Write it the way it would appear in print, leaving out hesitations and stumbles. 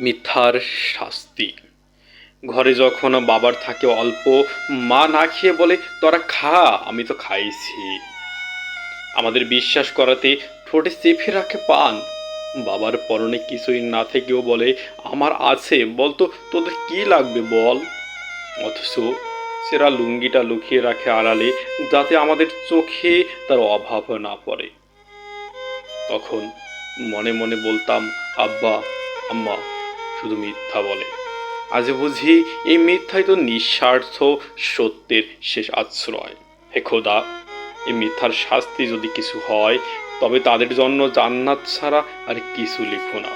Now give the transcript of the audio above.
মিথ্যার শাস্তি। ঘরে যখন বাবার থাকে অল্প, মা না খেয়ে বলে তোরা খা, আমি তো খাইছি। আমাদের বিশ্বাস করাতে ঠোঁটে চেপে রাখে পান। বাবার পরনে কিছুই না থেকেও বলে আমার আছে, বলতো তোদের কি লাগবে বল। অথচ সেরা লুঙ্গিটা লুকিয়ে রাখে আড়ালে, যাতে আমাদের চোখে তার অভাব না পড়ে। তখন মনে মনে বলতাম, আব্বা আম্মা শুধু মিথ্যা বলে। আজ বুঝি এই মিথ্যাই তো নিঃস্বার্থ সত্যের শেষ আশ্রয়। হে খোদা, এই মিথ্যার শাস্তি যদি কিছু হয়, তবে তাদের জন্য জান্নাত ছাড়া আর কিছু লিখো না।